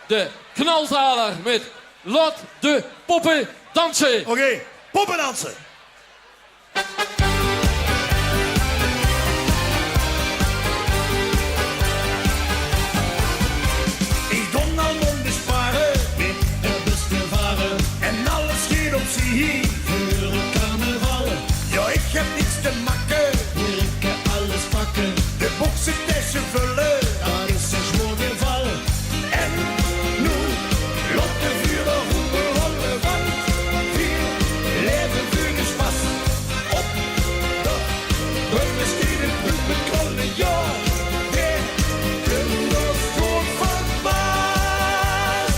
de knaltaler met Laat de poppen dansen. Oké, poppendansen. Ik don al monden sparen, met de bus te varen. En alles geht op zich voor het carnaval. Ja, ik heb niks te makken, ik kan alles pakken. De boksentasje vullen, dat is een gewoon geval. En nu, laat de vuren roepen rollen, want vier leven vuren spas. Op de beulensteden puppen krollen, ja. De kinderstroom van Maas.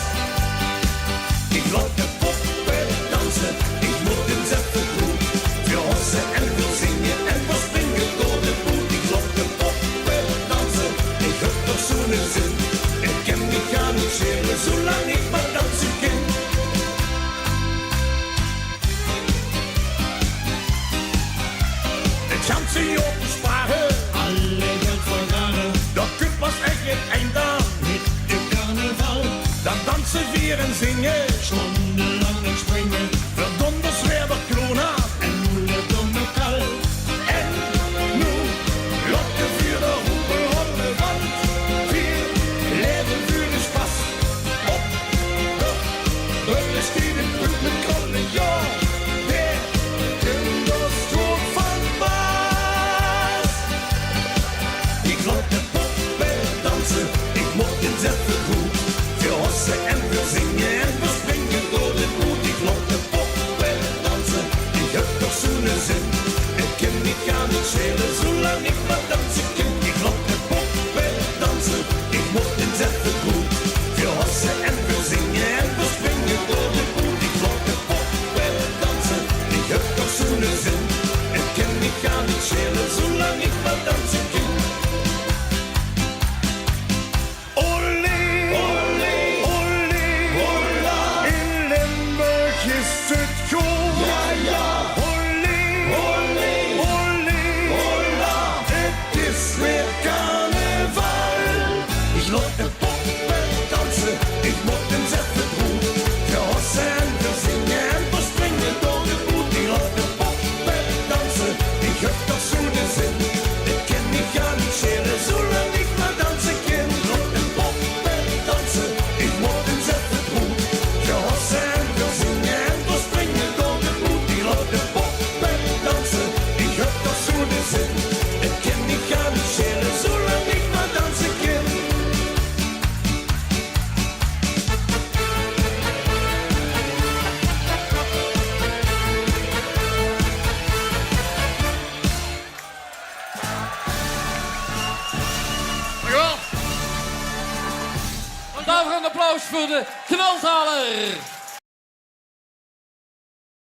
Ik laat de poppen dansen, ik moet eens even goed. Veel hossen en veel zingen en veel springen door de boel. Ik laat de poppen dansen, ik heb toch zo'n zin. Ik kan me gaan niet schelen, zolang ik maar dansen kan. Het ganze jaar besparen, alle geld vergaren. Dat kunt pas echt geen eind aan met de carnaval. Dan dansen, vieren en zingen, stundenlang en springen. Verdonders weer de kroon aan en moeilijk om elkaar. En nu, laat de vuren roepen rollen, want vier leven vuren pas. Op de beulensteden puppen krollen, ja. De kinderstroom van Maas. Ik laat de poppen dansen, ik moet eens even goed. Veel hossen en veel zingen en veel springen door de boet. Ik laat de poppen dansen, ik heb toch zo'n zin. Ik kan niet gaan niet schelen, zolang ik maar dansen kan. Ik laat de poppen dansen, ik moet eens even goed. Veel hossen en veel zingen en veel springen door de boet. Ik laat de poppen dansen, ik heb toch zo'n zin. Ik kan niet gaan niet schelen, zolang ik maar dansen kan. Olé, olé, olé, hola. In Limburg is het goed. Ja, ja. Olé, olé, olé, hola. Het is weer carnaval. Ik laat de poppen dansen, ik moet eens even goed. Veel hossen en veel zingen en veel springen door de boet. Ik laat de poppen dansen, ik heb toch zo'n zin. Ik kan niet gaan niet schelen, zolang ik maar dansen kan. Ik laat de poppen dansen, ik moet eens even goed. Veel hossen en veel zingen en veel springen door de boet. Ik laat de poppen dansen, ik heb toch zo'n zin. Ik kan niet gaan niet schelen, zolang ik maar dansen kan. Dankjewel. Een daverend applaus voor de knaltaler.